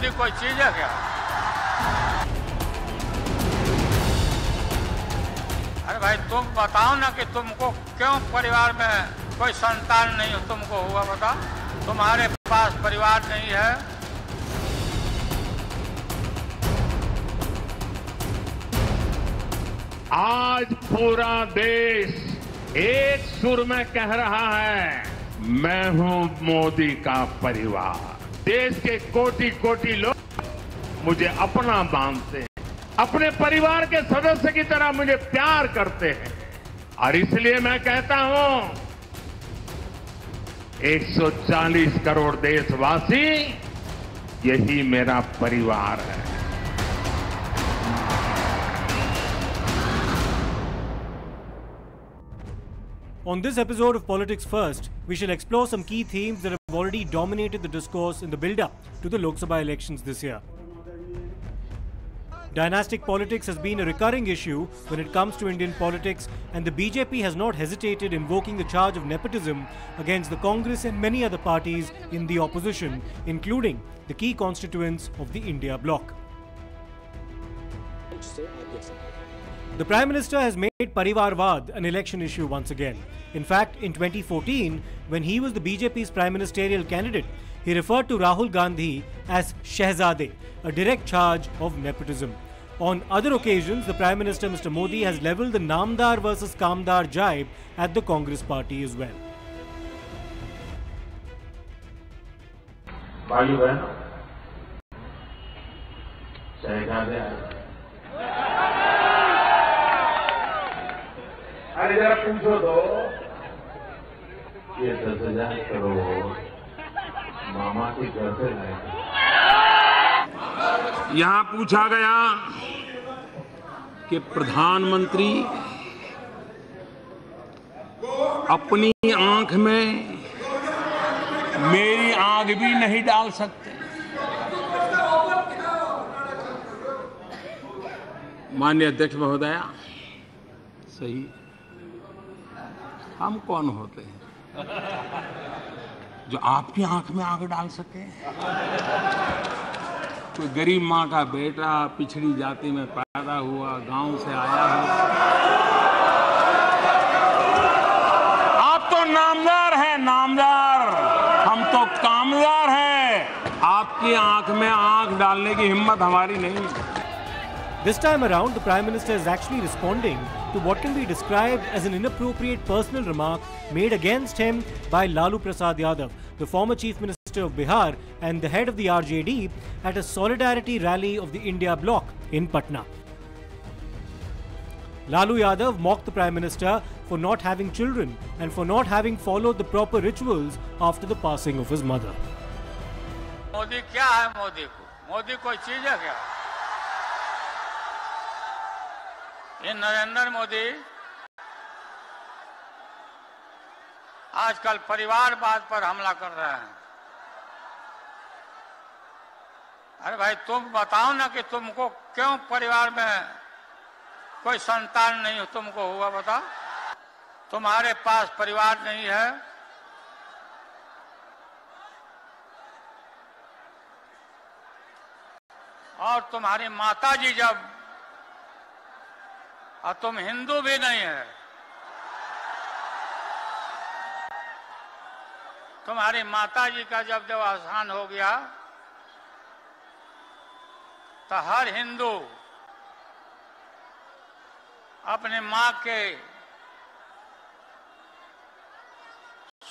मोदी कोई चीज है क्या? अरे भाई तुम बताओ ना कि तुमको क्यों परिवार में कोई संतान नहीं तुमको हुआ, बता। तुम्हारे पास परिवार नहीं है। आज पूरा देश एक सुर में कह रहा है, मैं हूं मोदी का परिवार। देश के कोटि कोटि लोग मुझे अपना मानते हैं, अपने परिवार के सदस्य की तरह मुझे प्यार करते हैं। और इसलिए मैं कहता हूं, 140 करोड़ देशवासी यही मेरा परिवार है। On this episode of Politics First, we shall explore some key themes that have already dominated the discourse in the build-up to the Lok Sabha elections this year. Dynastic politics has been a recurring issue when it comes to Indian politics, and the BJP has not hesitated invoking the charge of nepotism against the Congress and many other parties in the opposition, including the key constituents of the India bloc. The Prime Minister has made Parivarvad an election issue once again. In fact, in 2014, when he was the BJP's prime ministerial candidate, he referred to Rahul Gandhi as Shehzade, a direct charge of nepotism. On other occasions, the Prime Minister Mr. Modi has levelled the Namdar versus Kamdar jibe at the Congress party as well. भाई बहन, शहजादे अरे जरा पूछो तो, ये 10,000 करोड़ मामा के घर से लाए। यहां पूछा गया कि प्रधानमंत्री अपनी आंख में मेरी आंख भी नहीं डाल सकते। माननीय अध्यक्ष महोदया, सही, हम कौन होते हैं जो आपकी आंख में आंख डाल सके? कोई गरीब माँ का बेटा, पिछड़ी जाति में पैदा हुआ, गांव से आया हो। आप तो नामदार हैं, नामदार, हम तो कामदार हैं। आपकी आंख में आंख डालने की हिम्मत हमारी नहीं। This time around, the Prime Minister is actually responding to what can be described as an inappropriate personal remark made against him by Lalu Prasad Yadav, the former Chief Minister of Bihar and the head of the RJD, at a solidarity rally of the India bloc in Patna. Lalu Yadav mocked the Prime Minister for not having children and for not having followed the proper rituals after the passing of his mother. Modi क्या है? मोदी कोई चीज है क्या? ये नरेंद्र मोदी आजकल परिवारवाद पर हमला कर रहे हैं। अरे भाई तुम बताओ ना कि तुमको क्यों परिवार में कोई संतान नहीं तुमको हुआ, बता। तुम्हारे पास परिवार नहीं है। और तुम्हारी माताजी जब, और तुम हिंदू भी नहीं है, तुम्हारी माताजी का जब देहावसान हो गया तो हर हिंदू अपने मां के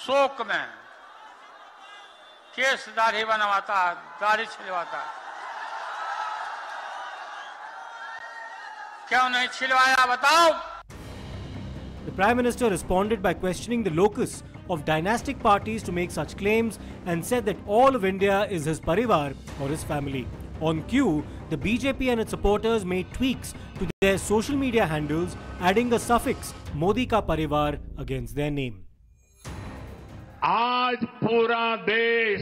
शोक में केस दाढ़ी बनवाता, दाढ़ी छिलवाता। क्यों नहीं छिलवाया, बताओ? The Prime Minister responded by questioning the locus of dynastic parties to make such claims and said that all of India is his parivar or his family. On cue, the BJP and its supporters made tweaks to their social media handles, adding a suffix Modi ka parivar against their name. आज पूरा देश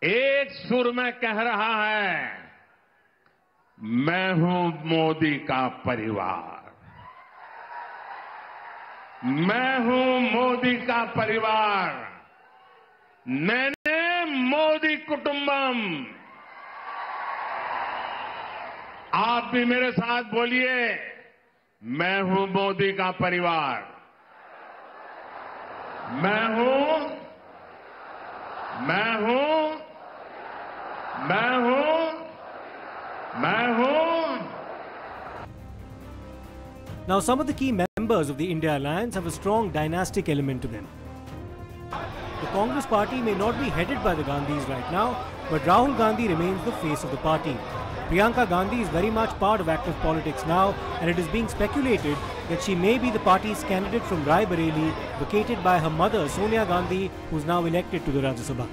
एक सुर में कह रहा है, मैं हूं मोदी का परिवार। मैं हूं मोदी का परिवार। मैंने मोदी कुटुंबम। आप भी मेरे साथ बोलिए, मैं हूं मोदी का परिवार। मैं हूं। Now, some of the key members of the India Alliance have a strong dynastic element to them. The Congress party may not be headed by the Gandhis right now, but Rahul Gandhi remains the face of the party. Priyanka Gandhi is very much part of active politics now, and it is being speculated that she may be the party's candidate from Rai Bareli, vacated by her mother Sonia Gandhi, who is now elected to the Rajya Sabha.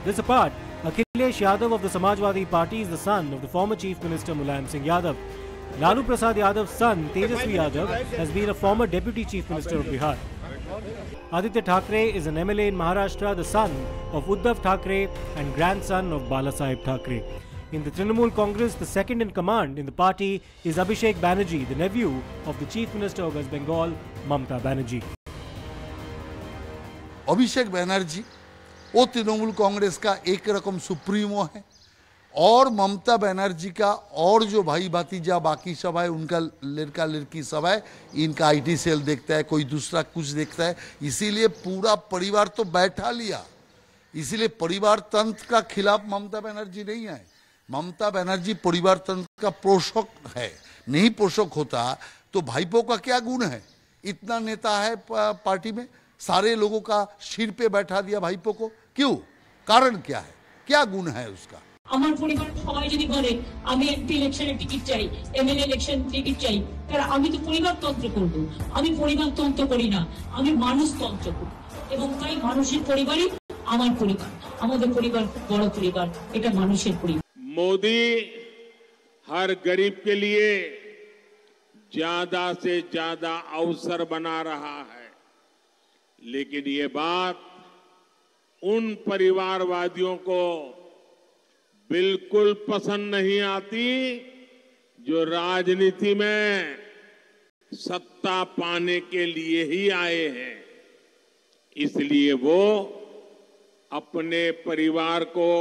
This apart, Akhilesh Yadav of the Samajwadi Party is the son of the former Chief Minister Mulayam Singh Yadav. Lalu Prasad Yadav's son, Tejasvi Yadav, has been a former Deputy Chief Minister of Bihar. Aditya Thackeray is an MLA in Maharashtra, the son of Uddhav Thackeray and grandson of Balasaheb Thackeray. In the Trinamool Congress, the second in command in the party is Abhishek Banerjee, the nephew of the Chief Minister of West Bengal, Mamata Banerjee. Abhishek Banerjee वो तृणमूल कांग्रेस का एक रकम supremo है, और ममता बनर्जी का और जो भाई भतीजा बाकी सब है, उनका लड़का लड़की सब है, इनका आईटी सेल देखता है, कोई दूसरा कुछ देखता है, इसीलिए पूरा परिवार तो बैठा लिया। इसीलिए परिवार तंत्र का खिलाफ ममता बनर्जी नहीं है। ममता बनर्जी परिवार तंत्र का पोषक है। नहीं पोषक होता तो भाईपो का क्या गुण है? इतना नेता है पार्टी में, सारे लोगों का सिर पे बैठा दिया भाईपो को, क्यों? कारण क्या है? क्या गुण है उसका? আমার পরিবার সবাই যদি বলে আমি এমপি ইলেকশনের টিকিট চাই, এমএলএ ইলেকশন টিকিট চাই, তাহলে আমি তো পরিবারতন্ত্র করব। আমি পরিবারতন্ত্র করি না, আমি মানুষতন্ত্র করি, এবং তাই মানুষের পরিবারই আমার পরিবার। আমাদের পরিবার বড় পরিবার, এটা মানুষের পরিবার। मोदी हर गरीब के लिए ज्यादा से ज्यादा अवसर बना रहा है, लेकिन ये बात उन परिवारवादियों को बिल्कुल पसंद नहीं आती जो राजनीति में सत्ता पाने के लिए ही आए हैं। इसलिए वो अपने परिवार को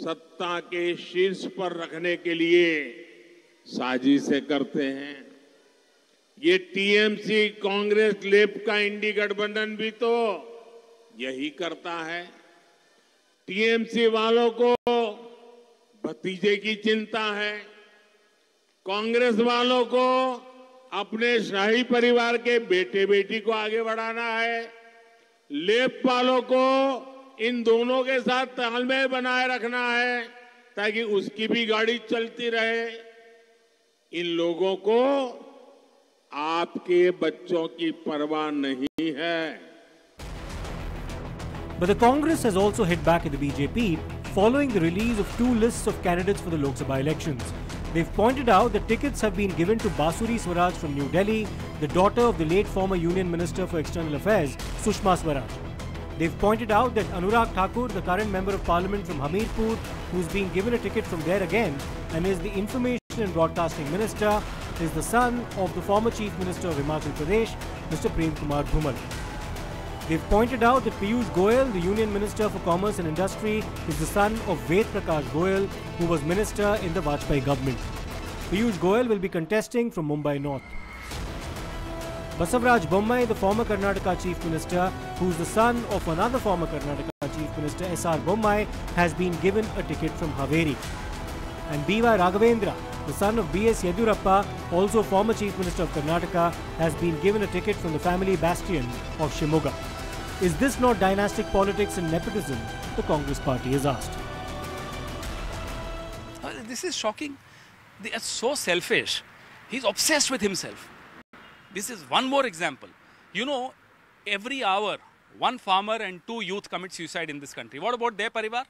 सत्ता के शीर्ष पर रखने के लिए साजिशें करते हैं। ये टीएमसी कांग्रेस लेफ्ट का इंडी गठबंधन भी तो यही करता है। टीएमसी वालों को भतीजे की चिंता है, कांग्रेस वालों को अपने शाही परिवार के बेटे बेटी को आगे बढ़ाना है, लेफ्ट वालों को इन दोनों के साथ तालमेल बनाए रखना है ताकि उसकी भी गाड़ी चलती रहे। इन लोगों को आपके बच्चों की परवाह नहीं है। But the Congress has also hit back at the BJP following the release of two lists of candidates for the Lok Sabha elections. They've pointed out that tickets have been given to Basuri Swaraj from New Delhi, the daughter of the late former Union Minister for External Affairs, Sushma Swaraj. They've pointed out that Anurag Thakur, the current Member of Parliament from Hamirpur, who's been given a ticket from there again and is the Information and Broadcasting Minister, is the son of the former Chief Minister of Himachal Pradesh, Mr. Prem Kumar Dhumal. They've pointed out that Piyush Goyal, the Union Minister for Commerce and Industry, is the son of Ved Prakash Goyal, who was Minister in the Vajpayee government. Piyush Goyal will be contesting from Mumbai North. Basavaraj Bommai, the former Karnataka Chief Minister, who is the son of another former Karnataka Chief Minister, S.R. Bommai, has been given a ticket from Haveri. And B.Y. Raghavendra, the son of B.S. Yediyurappa, also former Chief Minister of Karnataka, has been given a ticket from the family bastion of Shimoga. Is this not dynastic politics and nepotism? The Congress party is asked. This is shocking. They are so selfish. He's obsessed with himself. This is one more example. You know, every hour, one farmer and two youth commit suicide in this country. What about their parivar?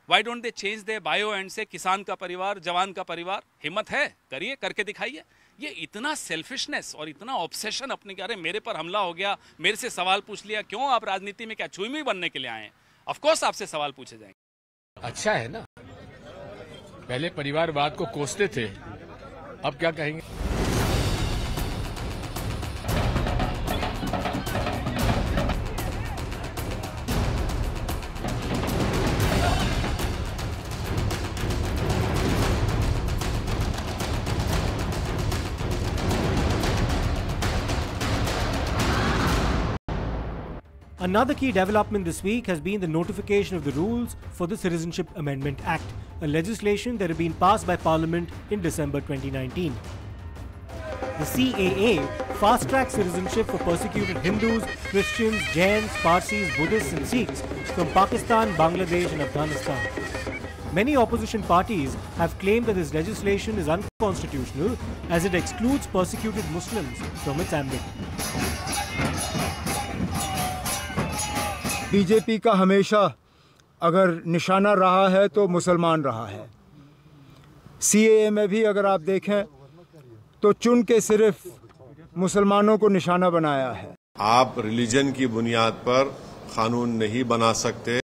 Why don't they change their bio and say किसान का परिवार, जवान का परिवार? हिम्मत है, करिए, करके दिखाइए। ये इतना सेल्फिशनेस और इतना ऑब्सेशन अपने अरे मेरे पर हमला हो गया, मेरे से सवाल पूछ लिया, क्यों आप राजनीति में क्या चुईमुई बनने के लिए आए हैं? ऑफ कोर्स आपसे सवाल पूछे जाएंगे। अच्छा है ना, पहले परिवारवाद को कोसते थे, अब क्या कहेंगे? Another key development this week has been the notification of the rules for the Citizenship Amendment Act, a legislation that had been passed by Parliament in December 2019. The CAA fast-tracks citizenship for persecuted Hindus, Christians, Jains, Parsis, Buddhists and Sikhs from Pakistan, Bangladesh and Afghanistan. Many opposition parties have claimed that this legislation is unconstitutional as it excludes persecuted Muslims from its ambit. BJP का हमेशा अगर निशाना रहा है तो मुसलमान रहा है। सीएए में भी अगर आप देखें तो चुन के सिर्फ मुसलमानों को निशाना बनाया है। आप रिलीजन की बुनियाद पर कानून नहीं बना सकते,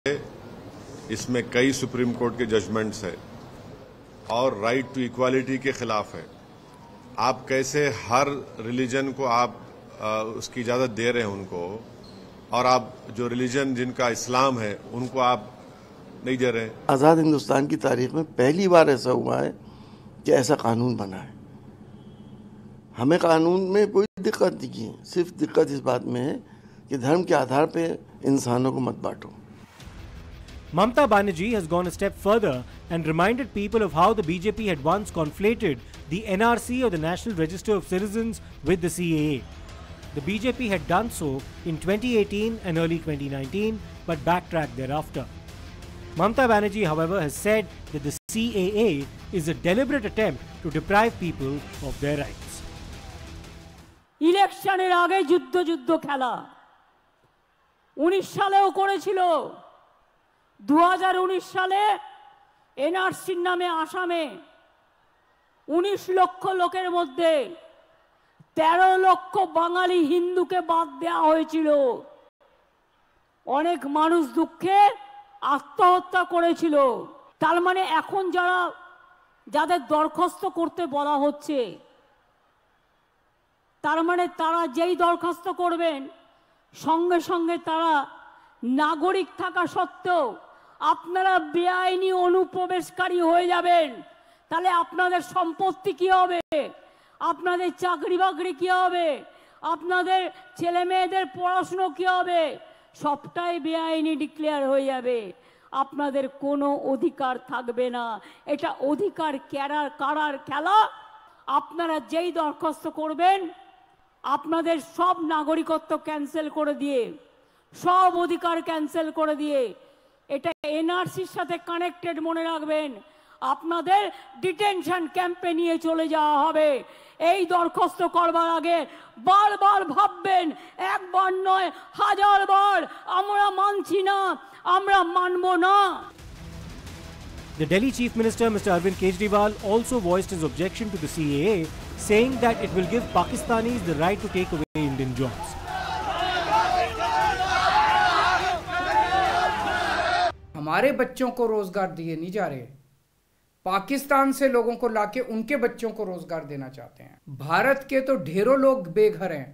इसमें कई सुप्रीम कोर्ट के जजमेंट्स है और राइट टू इक्वालिटी के खिलाफ है। आप कैसे हर रिलीजन को आप उसकी इजाजत दे रहे हैं उनको, और आप जो रिलीजन जिनका इस्लाम है उनको आप नहीं दे रहे। आज़ाद हिंदुस्तान की तारीख में पहली बार ऐसा हुआ है कि ऐसा कानून बना है। हमें कानून में कोई दिक्कत नहीं है, सिर्फ दिक्कत इस बात में है कि धर्म के आधार पे इंसानों को मत बांटो। Mamata Banerjee has gone a step further and reminded people of how the BJP had once conflated the NRC or the National Register of Citizens with the CAA. The BJP had done so in 2018 and early 2019, but backtracked thereafter. Mamata Banerjee, however, has said that the CAA is a deliberate attempt to deprive people of their rights. ইলেকশনের আগে যুদ্ধ খেলা 19 সালেও করেছিল। 2019 সালে এনআরসির নামে আসামে 19 লক্ষ লোকের মধ্যে 13 লক্ষ বাঙালি হিন্দুকে বাদ দেওয়া হয়েছিল। অনেক মানুষ দুঃখে আত্মহত্যা করেছিল। তার মানে এখন যাদের দরখাস্ত করতে বলা হচ্ছে, তার মানে তারা যেই দরখাস্ত করবেন সঙ্গে সঙ্গে তারা নাগরিক থাকা সত্ত্বেও আপনারা বেআইনি অনুপ্রবেশকারী হয়ে যাবেন। তাহলে আপনাদের সম্পত্তি কি হবে, আপনাদের চাকরি বাকরি কি হবে, আপনাদের ছেলে মেয়েদের পড়াশোনা কি হবে, সবটাই বেআইনি ডিক্লেয়ার হয়ে যাবে। আপনাদের কোনো অধিকার থাকবে না। এটা অধিকার কারার খেলা। আপনারা যেই দরখাস্ত করবেন আপনাদের সব নাগরিকত্ব ক্যান্সেল করে দিয়ে, সব অধিকার ক্যান্সেল করে দিয়ে, এটা এনআরসির সাথে কানেক্টেড মনে রাখবেন, আপনাদের ডিটেনশন ক্যাম্পে নিয়ে চলে যাওয়া হবে। এই দরখাস্ত করবার আগে বারবার ভাববেন, একবার নয় হাজার বার, আমরা মানছি না, আমরা মানব না। The Delhi Chief Minister Mr. Arvind Kejriwal also voiced his objection to the CAA, saying that it will give Pakistanis the right to take away Indian jobs. हमारे बच्चों को रोजगार दिए नहीं जा रहे, पाकिस्तान से लोगों को लाके उनके बच्चों को रोजगार देना चाहते हैं। भारत के तो ढेरों लोग बेघर हैं,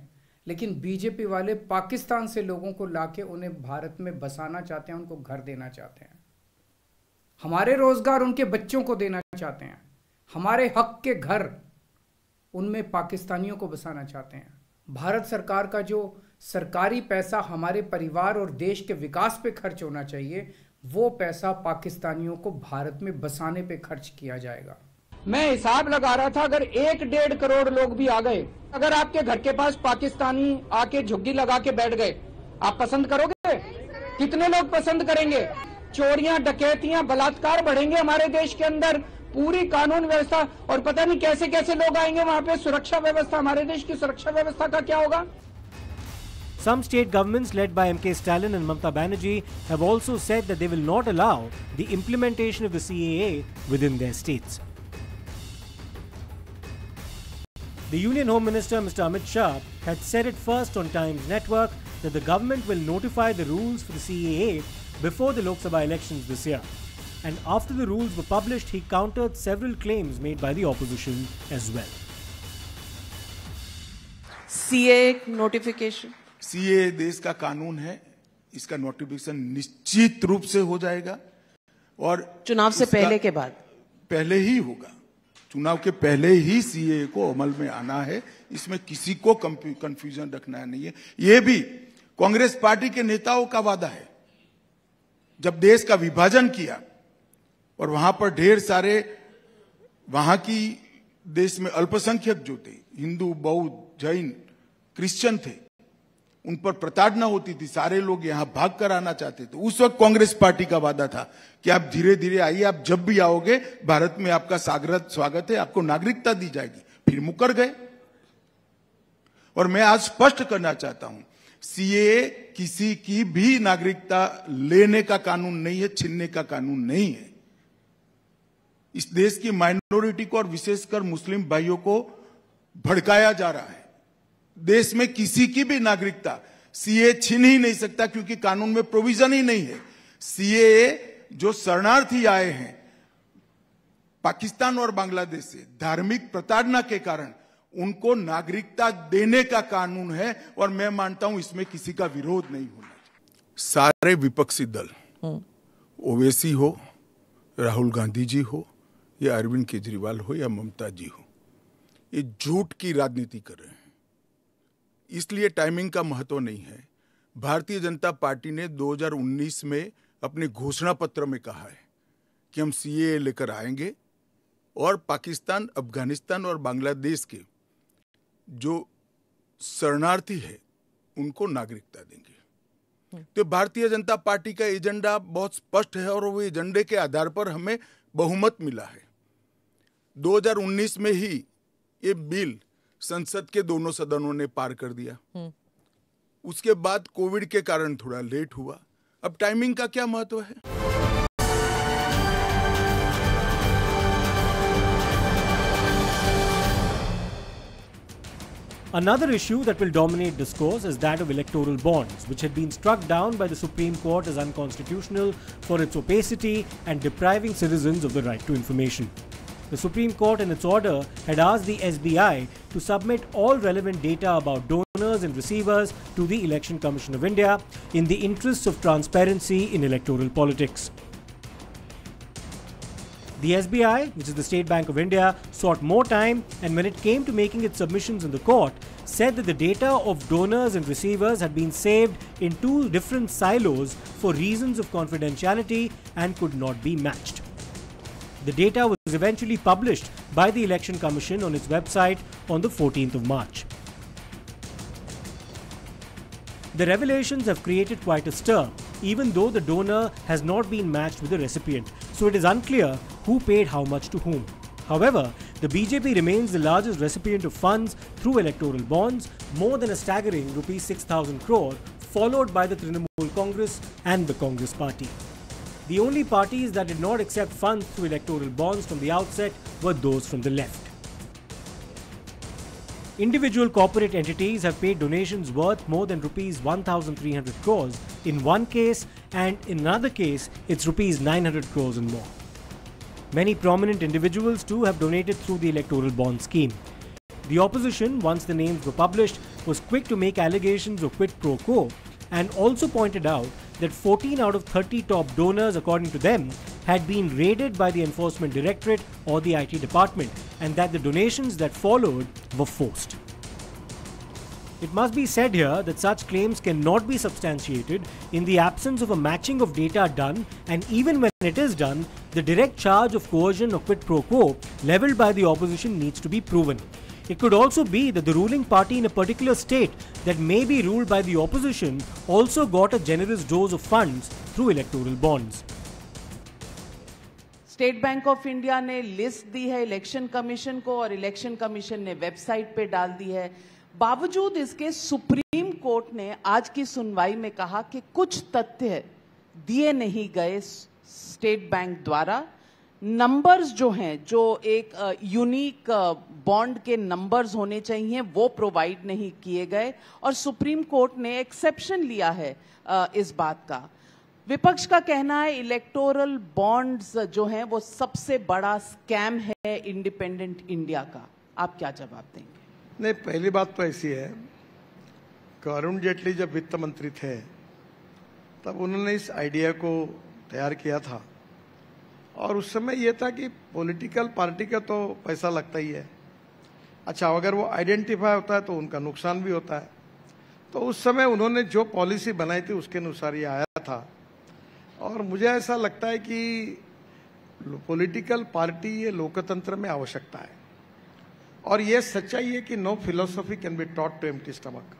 लेकिन बीजेपी वाले पाकिस्तान से लोगों को लाके उन्हें भारत में बसाना चाहते हैं, उनको घर देना चाहते हैं। हमारे रोजगार उनके बच्चों को देना चाहते हैं, हमारे हक के घर उनमें पाकिस्तानियों को बसाना चाहते हैं। भारत सरकार का जो सरकारी पैसा हमारे परिवार और देश के विकास पे खर्च होना चाहिए, वो पैसा पाकिस्तानियों को भारत में बसाने पे खर्च किया जाएगा। मैं हिसाब लगा रहा था, अगर 1-1.5 करोड़ लोग भी आ गए, अगर आपके घर के पास पाकिस्तानी आके झुग्गी लगा के बैठ गए, आप पसंद करोगे? कितने लोग पसंद करेंगे? चोरियां, डकैतियां, बलात्कार बढ़ेंगे हमारे देश के अंदर, पूरी कानून व्यवस्था, और पता नहीं कैसे कैसे लोग आएंगे वहां पे। सुरक्षा व्यवस्था, हमारे देश की सुरक्षा व्यवस्था का क्या होगा? Some state governments led by MK Stalin and Mamata Banerjee have also said that they will not allow the implementation of the CAA within their states. The Union Home Minister Mr. Amit Shah had said it first on Times Network that the government will notify the rules for the CAA before the Lok Sabha elections this year. And after the rules were published, he countered several claims made by the opposition as well. CAA notification. CA देश का कानून है, इसका notification निश्चित रूप से हो जाएगा और चुनाव से पहले के बाद पहले ही होगा। चुनाव के पहले ही सीए को अमल में आना है, इसमें किसी को कंफ्यूजन रखना नहीं है। ये भी कांग्रेस पार्टी के नेताओं का वादा है। जब देश का विभाजन किया और वहां पर ढेर सारे वहां की देश में अल्पसंख्यक जो थे, हिंदू, बौद्ध, जैन, क्रिश्चियन थे, उन पर प्रताड़ना होती थी, सारे लोग यहां भाग कर आना चाहते थे। उस वक्त कांग्रेस पार्टी का वादा था कि आप धीरे धीरे आइए, आप जब भी आओगे भारत में आपका स्वागत है, आपको नागरिकता दी जाएगी। फिर मुकर गए। और मैं आज स्पष्ट करना चाहता हूं, सीएए किसी की भी नागरिकता लेने का कानून नहीं है, छीनने का कानून नहीं है। इस देश की माइनॉरिटी को और विशेषकर मुस्लिम भाइयों को भड़काया जा रहा है। देश में किसी की भी नागरिकता सीएए छीन ही नहीं सकता, क्योंकि कानून में प्रोविजन ही नहीं है। सीएए जो शरणार्थी आए हैं पाकिस्तान और बांग्लादेश से धार्मिक प्रताड़ना के कारण, उनको नागरिकता देने का कानून है, और मैं मानता हूं इसमें किसी का विरोध नहीं होना चाहिए। सारे विपक्षी दल, ओवैसी हो, राहुल गांधी जी हो, या अरविंद केजरीवाल हो, या ममता जी हो, ये झूठ की राजनीति कर रहे हैं। इसलिए टाइमिंग का महत्व नहीं है। भारतीय जनता पार्टी ने 2019 में अपने घोषणा पत्र में कहा है कि हम सीएए लेकर आएंगे और पाकिस्तान, अफगानिस्तान और बांग्लादेश के जो शरणार्थी है उनको नागरिकता देंगे। तो भारतीय जनता पार्टी का एजेंडा बहुत स्पष्ट है और वो एजेंडे के आधार पर हमें बहुमत मिला है। 2019 में ही ये बिल संसद के दोनों सदनों ने पार कर दिया। उसके बाद कोविड के कारण थोड़ा लेट हुआ। अब टाइमिंग का क्या महत्व है? Another issue that will dominate discourse is that of electoral bonds, which had been struck down by the Supreme Court as unconstitutional for its opacity and depriving citizens of the right to information. The Supreme Court in its order had asked the SBI to submit all relevant data about donors and receivers to the Election Commission of India in the interests of transparency in electoral politics. The SBI, which is the State Bank of India, sought more time, and when it came to making its submissions in the court, said that the data of donors and receivers had been saved in two different silos for reasons of confidentiality and could not be matched. The data was eventually published by the Election Commission on its website on the 14th of March. The revelations have created quite a stir, even though the donor has not been matched with the recipient, so it is unclear who paid how much to whom. However, the BJP remains the largest recipient of funds through electoral bonds, more than a staggering ₹6,000 crore, followed by the Trinamool Congress and the Congress Party. The only parties that did not accept funds through electoral bonds from the outset were those from the left. Individual corporate entities have paid donations worth more than ₹1,300 crores in one case, and in another case it's ₹900 crores and more. Many prominent individuals too have donated through the electoral bond scheme. The opposition, once the names were published, was quick to make allegations of quid pro quo and also pointed out that 14 out of 30 top donors, according to them, had been raided by the Enforcement Directorate or the IT department, and that the donations that followed were forced. It must be said here that such claims cannot be substantiated in the absence of a matching of data done, and even when it is done, the direct charge of coercion or quid pro quo levelled by the opposition needs to be proven. It could also be that the ruling party in a particular state that may be ruled by the opposition also got a generous dose of funds through electoral bonds. State bank of India ने list दी है election commission को और election commission ने website पे डाल दी है। बावजूद इसके सुप्रीम कोर्ट ने आज की सुनवाई में कहा कि कुछ तथ्य दिए नहीं गए स्टेट बैंक द्वारा। नंबर्स जो हैं, जो एक यूनिक बॉन्ड के नंबर्स होने चाहिए, वो प्रोवाइड नहीं किए गए और सुप्रीम कोर्ट ने एक्सेप्शन लिया है इस बात का। विपक्ष का कहना है इलेक्टोरल बॉन्ड्स जो हैं वो सबसे बड़ा स्कैम है इंडिपेंडेंट इंडिया का। आप क्या जवाब देंगे? नहीं, पहली बात तो ऐसी है कि अरुण जेटली जब वित्त मंत्री थे तब उन्होंने इस आइडिया को तैयार किया था और उस समय यह था कि पॉलिटिकल पार्टी का तो पैसा लगता ही है। अच्छा, अगर वो आइडेंटिफाई होता है तो उनका नुकसान भी होता है। तो उस समय उन्होंने जो पॉलिसी बनाई थी उसके अनुसार ये आया था। और मुझे ऐसा लगता है कि पॉलिटिकल पार्टी ये लोकतंत्र में आवश्यकता है, और ये सच्चाई है कि no philosophy can be taught to empty stomach.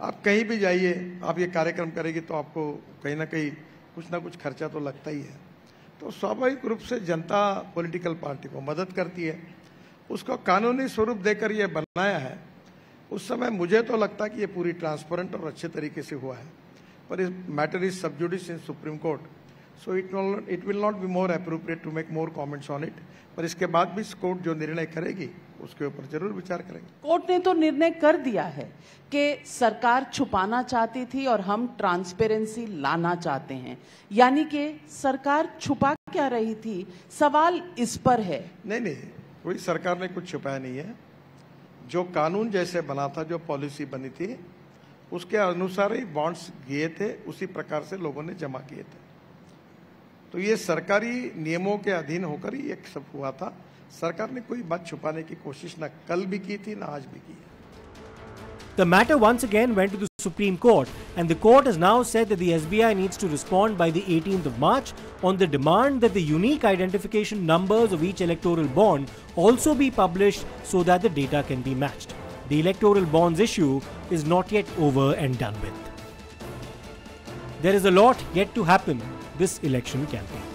आप कहीं भी जाइए, आप ये कार्यक्रम करेंगे तो आपको कहीं ना कहीं कुछ ना कुछ खर्चा तो लगता ही है। तो स्वाभाविक रूप से जनता पॉलिटिकल पार्टी को मदद करती है, उसको कानूनी स्वरूप देकर ये बनाया है। उस समय मुझे तो लगता है कि ये पूरी ट्रांसपेरेंट और अच्छे तरीके से हुआ है, पर इस matter is sub judice in Supreme Court, so it will not be more appropriate to make more comments on it. पर इसके बाद भी कोर्ट जो निर्णय करेगी उसके ऊपर जरूर विचार करेंगे। कोर्ट ने तो निर्णय कर दिया है कि सरकार छुपाना चाहती थी और हम ट्रांसपेरेंसी लाना चाहते हैं, यानी कि सरकार छुपा क्या रही थी, सवाल इस पर है। नहीं, कोई सरकार ने कुछ छुपाया नहीं है। जो कानून जैसे बना था, जो पॉलिसी बनी थी, उसके अनुसार ही बॉन्ड्स गए थे, उसी प्रकार से लोगों ने जमा किए थे। तो ये सरकारी नियमों के अधीन होकर ही ये सब हुआ था। सरकार ने कोई बात छुपाने की कोशिश ना कल भी की थी, ना आज भी की है। The matter once again went to the Supreme Court, and the court has now said that the SBI needs to respond by the 18th of March on the demand that the unique identification numbers of each electoral bond also be published so that the data can be matched. The electoral bonds issue is not yet over and done with. There is a lot yet to happen this election campaign.